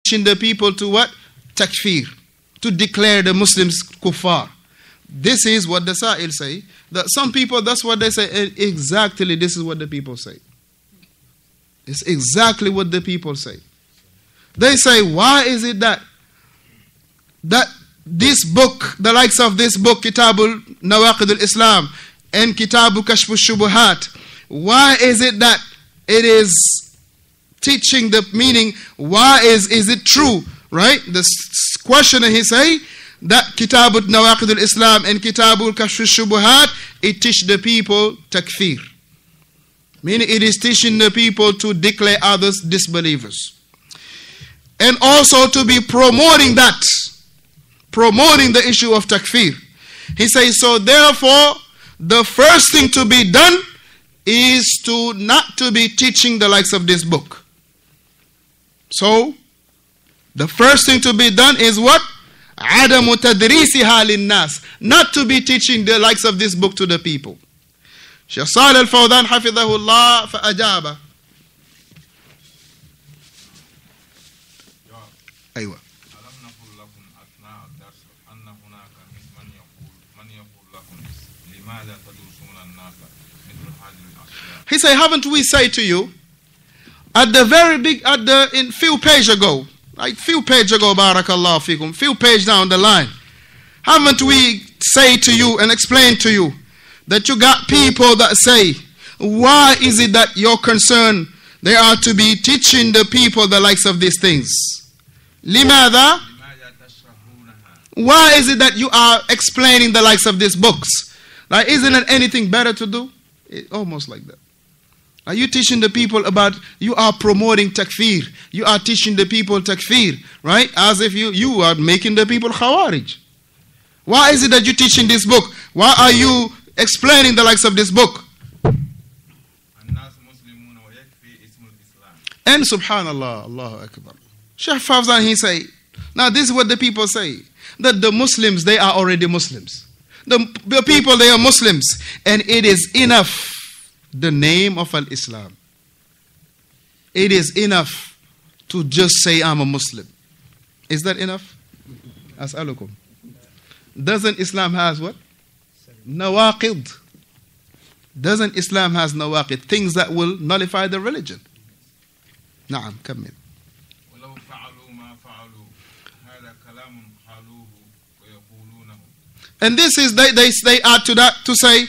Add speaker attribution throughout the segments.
Speaker 1: teaching the people to what? Takfir. To declare the Muslims kuffar. This is what the Sa'il say. That some people, that's what they say. And exactly this is what the people say. It's exactly what the people say. They say, why is it that this book, the likes of this book, Kitabul Nawaqidul Islam and Kitabu Kashfu Shubuhat, why is it that it is teaching the meaning? Why is it true? Right? The questioner, he say that Kitabul Nawaqidul Islam and Kitabul Kashfu Shubuhat, it teach the people takfir. Meaning it is teaching the people to declare others disbelievers. And also to be promoting that. Promoting the issue of takfir. He says, so therefore, the first thing to be done is to not to be teaching the likes of this book. So, the first thing to be done is what? عَدَمُ تَدْرِيسِهَا لِلنَّاسِ. Not to be teaching the likes of this book to the people. Shaykh Salih al-Fawzaan حفظه الله فأجاب. أيوة. He say, haven't we say to you at the in few pages ago, like few pages ago, barakallahu fikum, few pages down the line, haven't we say to you and explain to you that you got people that say, why is it that you're concerned they are to be teaching the people the likes of these things? Limada? Why is it that you are explaining the likes of these books? Like, isn't it anything better to do? Almost like that. Are you teaching the people about, you are promoting takfir. You are teaching the people takfir, right? As if you are making the people khawarij. Why is it that you're teaching this book? Why are you explaining the likes of this book? And subhanallah, Allahu Akbar. Shaykh Fawzaan, he say, now this is what the people say, that the Muslims, they are already Muslims. The people, they are Muslims. And it is enough, the name of Al-Islam. It is enough to just say, I'm a Muslim. Is that enough? As'alukum. Doesn't Islam has what? Nawaqid. Doesn't Islam has nawaqid? Things that will nullify the religion. Na'am, كمل. And this is, they add to that to say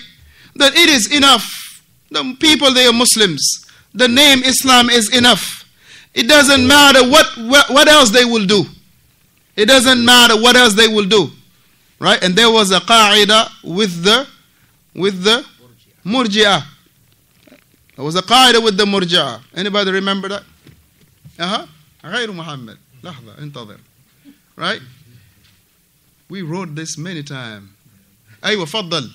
Speaker 1: that it is enough. The people, they are Muslims. The name Islam is enough. It doesn't matter what else they will do. It doesn't matter what else they will do. Right? And there was a qaida with the murji'ah. There was a qaida with the murji'ah. Anybody remember that? غير محمد. لحظة انتظر. Right? We wrote this many times. أيوة فضل.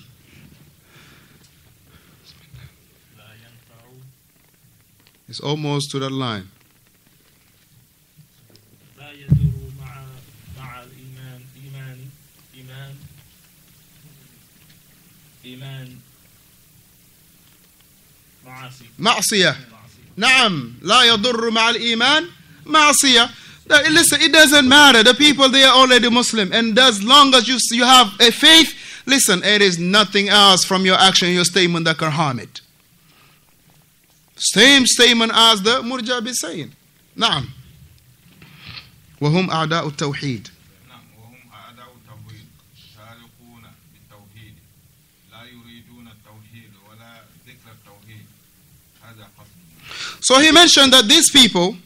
Speaker 1: It's almost to that line.
Speaker 2: لا يدور مع الإيمان
Speaker 1: معصية. نعم. لا يضر مع الإيمان معصية. Listen, it doesn't matter. The people, they are already Muslim. And as long as you have a faith, listen, it is nothing else from your action, your statement that can harm it. Same statement as the Murja is saying. نعم. وهم أعداء التوحيد. So he mentioned that these people,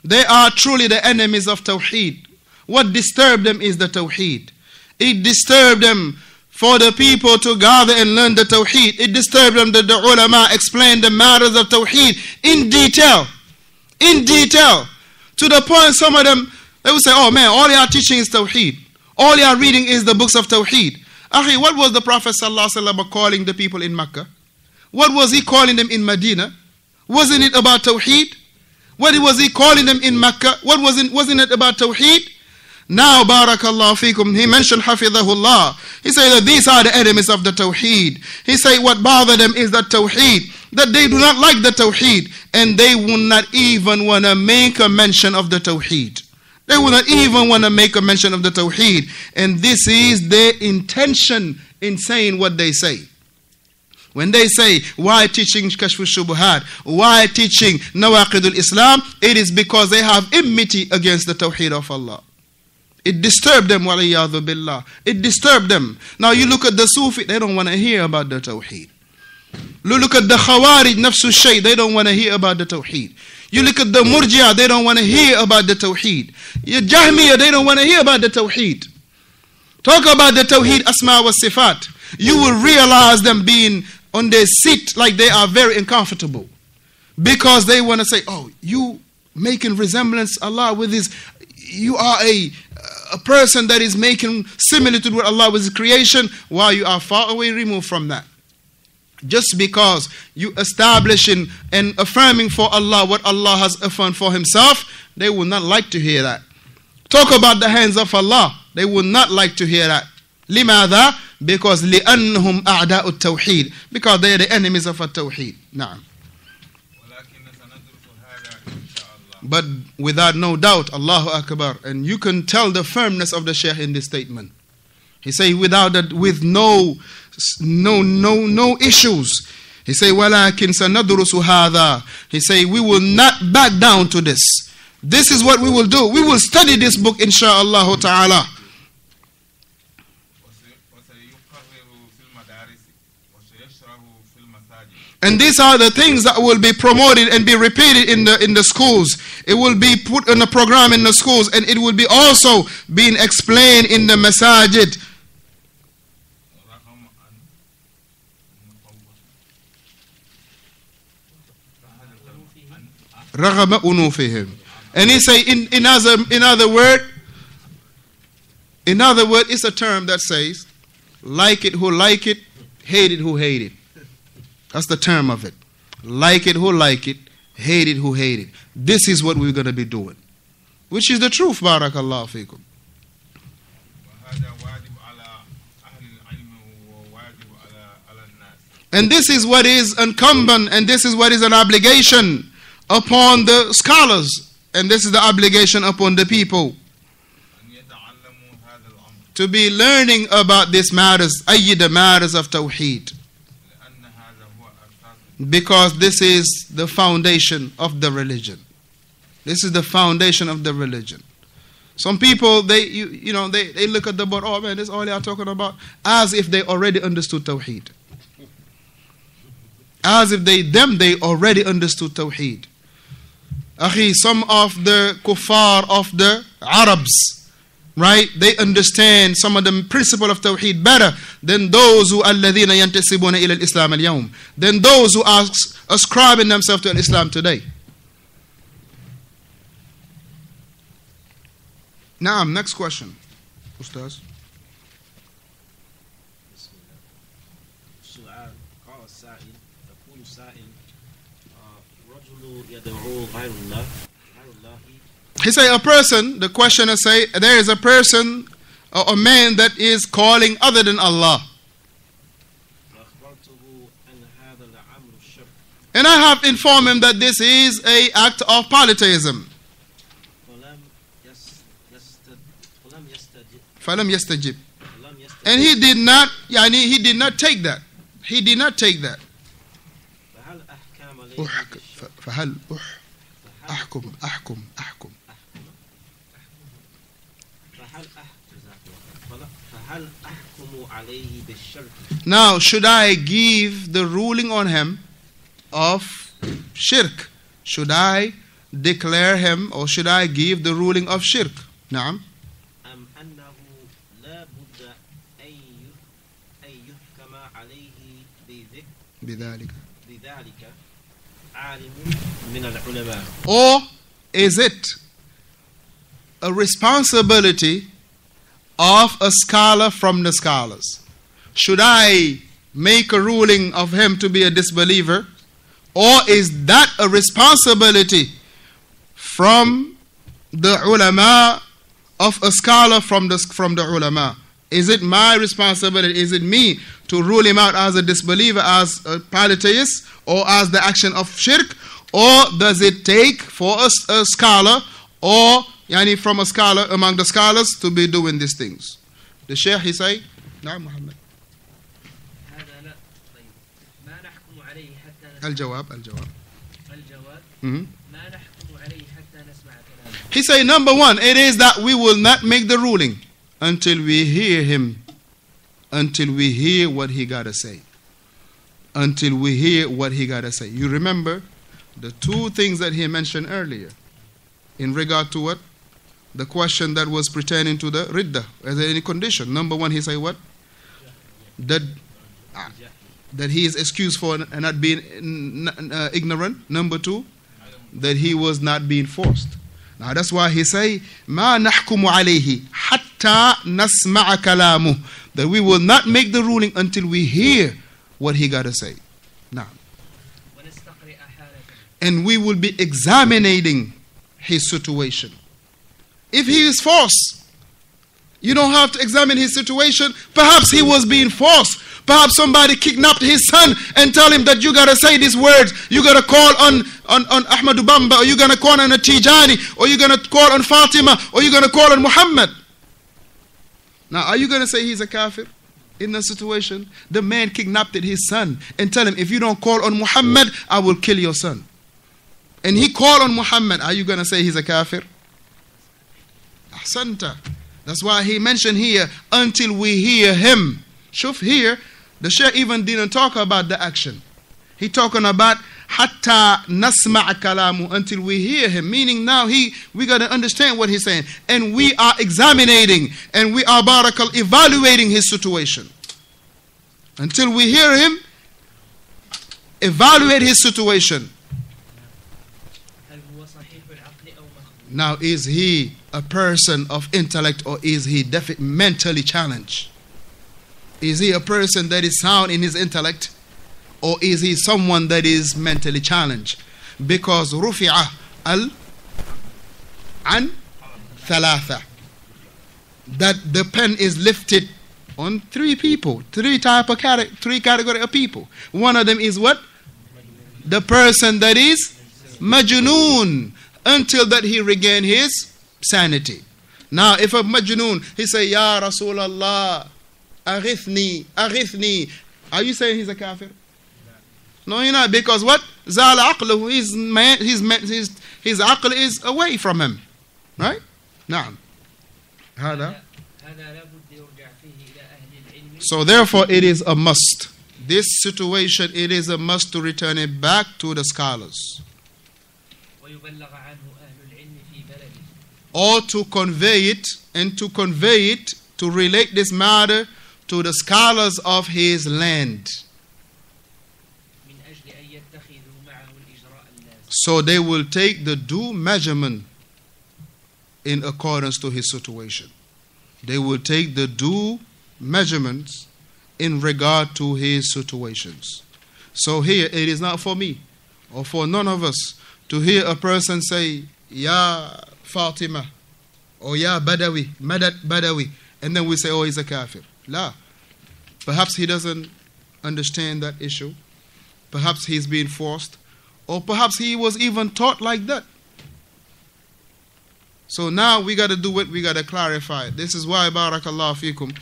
Speaker 1: they are truly the enemies of Tawheed. What disturbed them is the Tawheed. It disturbed them for the people to gather and learn the Tawheed. It disturbed them that the ulama explained the matters of Tawheed in detail. In detail. To the point some of them, they would say, oh man, all you are teaching is Tawheed. All you are reading is the books of Tawheed. Akhi, what was the Prophet ﷺ calling the people in Mecca? What was he calling them in Medina? Wasn't it about Tawheed? What was he calling them in Mecca? Wasn't it about Tawheed? Now, barakallahu fikum, he mentioned hafidhahullah. He said that these are the enemies of the Tawheed. He said what bothered them is the Tawheed, that they do not like the Tawheed, and they will not even want to make a mention of the Tawheed. They will not even want to make a mention of the Tawheed. And this is their intention in saying what they say. When they say, why teaching Kashf al-Shubuhat? Why teaching Nawaqidul Islam? It is because they have enmity against the Tawheed of Allah. It disturbed them, waliyadhu billah. It disturbed them. Now you look at the Sufi, they don't want to hear about the Tawheed. Look at the Khawarij, Nafsu Shay, they don't want to hear about the Tawheed. You look at the Murji'ah, they don't want to hear about the Tawheed. Your Jahmiyyah, they don't want to hear about the Tawheed. Talk about the Tawheed, Asma wa Sifat. You will realize them being on their seat like they are very uncomfortable. Because they want to say, oh, you making resemblance Allah with His, you are a person that is making similitude with Allah with His creation, while you are far away removed from that. Just because you establishing and affirming for Allah what Allah has affirmed for Himself, they will not like to hear that. Talk about the hands of Allah, they will not like to hear that. لماذا? Because لأنهم أعداء التوحيد, because they are the enemies of التوحيد. نعم. But without no doubt, Allahu Akbar, and you can tell the firmness of the Shaykh in this statement. He say without that, with no issues. He say ولكن سندرس هذا. He say we will not back down to this. This is what we will do. We will study this book insha'Allah ta'ala. And these are the things that will be promoted and be repeated in the schools. It will be put in a program in the schools, and it will be also being explained in the masajid. رغم أنوفهم. And he say in other word, it's a term that says, like it who like it, hate it who hate it. That's the term of it. Like it who like it, hate it who hate it. This is what we're going to be doing. Which is the truth, barakallahu fikum. And this is what is incumbent, and this is what is an obligation upon the scholars. And this is the obligation upon the people. To be learning about these matters, the matters of Tawheed. Because this is the foundation of the religion. This is the foundation of the religion. Some people, they look at the board, oh man, this is all they are talking about, as if they already understood Tawheed. As if they already understood Tawheed. Akhi, some of the kuffar of the Arabs, right? They understand some of the principle of Tawheed better than those who الذين ينتسبون إلى الإسلام اليوم, than those who are ascribing themselves to Islam today. Now, next question, Ustaz. He say a person, the questioner say, there is a person or a man that is calling other than Allah. And I have informed him that this is an act of polytheism. فَلَمْ يَسْتَجِبْ. And he did not take that. He did not take that. فهل أحكم Now, should I give the ruling on him of shirk? Should I declare him, or should I give the ruling of shirk? نعم. بذلك. Or is it a responsibility of a scholar from the scholars? Should I make a ruling of him to be a disbeliever? Or is that a responsibility from the ulama, of a scholar from the ulama? Is it my responsibility? Is it me to rule him out as a disbeliever, as a polytheist, or as the action of shirk? Or does it take for a scholar or Yani from a scholar, among the scholars, to be doing these things. The Shaykh, he say, نعم محمد.
Speaker 2: هذا لا طيب ما نحكم عليه حتى
Speaker 1: الجواب.
Speaker 2: ما نحكم عليه حتى نسمع كلامه.
Speaker 1: He say, number one, it is that we will not make the ruling until we hear him, until we hear what he got to say. Until we hear what he got to say. You remember the two things that he mentioned earlier in regard to what? The question that was pertaining to the ridda. Is there any condition? Number one, he say what? That he is excused for not being ignorant. Number two, that he was not being forced. Now that's why he say, ما نحكم عليه حتى نسمع كلامه. That we will not make the ruling until we hear what he got to say. Now, and we will be examining his situation. If he is forced, you don't have to examine his situation. Perhaps he was being forced. Perhaps somebody kidnapped his son and tell him that you got to say these words. You got to call on Ahmadu Bamba, or you're going to call on a Tijani, or you're going to call on Fatima, or you're going to call on Muhammad. Now, are you going to say he's a kafir? In the situation, the man kidnapped his son and tell him, if you don't call on Muhammad, I will kill your son. And he called on Muhammad. Are you going to say he's a kafir? Ahsanta. That's why he mentioned here, until we hear him. Shuf, here, the Shaykh even didn't talk about the action. He talking about hatta nasma' kalamu, until we hear him. Meaning now we got to understand what he's saying. And we are examining and we are evaluating his situation. Until we hear him, evaluate his situation. Now, is he a person of intellect, or is he mentally challenged? Is he a person that is sound in his intellect, or is he someone that is mentally challenged? Because rufi'a an thalatha, that the pen is lifted on three people, three category of people. One of them is what? The person that is majnoon, until that he regain his sanity. Now, if a majnoon, he say, Ya Rasulallah, aghithni. Are you saying he's a kafir? No, you're not. Because what? Zala aqluhu, his aql is away from him. Right? Naam. So therefore it is a must. This situation, it is a must to return it back to the scholars. Or to convey it, to relate this matter to the scholars of his land. So they will take the due measurement in accordance to his situation. They will take the due measurements in regard to his situations. So here, it is not for me or for none of us to hear a person say, Ya Fatima, or Ya Badawi, Madad Badawi, and then we say, oh, he's a kafir. La. Perhaps he doesn't understand that issue. Perhaps he's being forced. Or perhaps he was even taught like that. So now we got to do it. We got to clarify it. This is why, barakallahu fikum,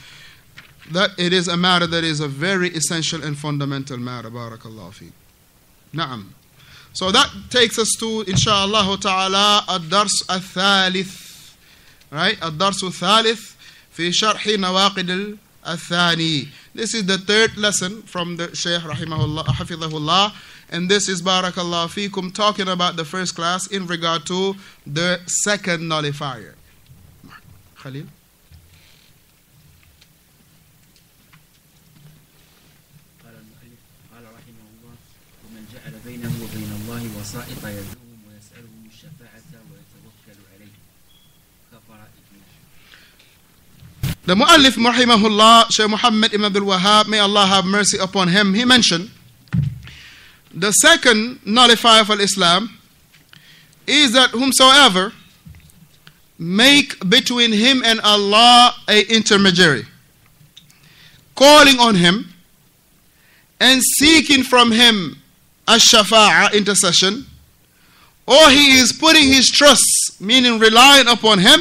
Speaker 1: that it is a matter that is a very essential and fundamental matter. Barakallahu fikum. Naam. So that takes us to, inshaAllah ta'ala, ad-dars al-thalith. Right? Ad-dars al-thalith fi sharhi Nawaqidul al-thani. This is the third lesson from the Shaykh rahimahullah, hafidhahullah. And this is, barakallahu fikum, talking about the first class in regard to the second nullifier. Khalil. The Mu'allif rahimahullah, Shaykh Muhammad ibn Abdul Wahhab, may Allah have mercy upon him, he mentioned the second nullifier for Islam is that whomsoever make between him and Allah a intermediary, calling on him and seeking from him ash-shafa'a, intercession, or he is putting his trust, meaning relying upon him,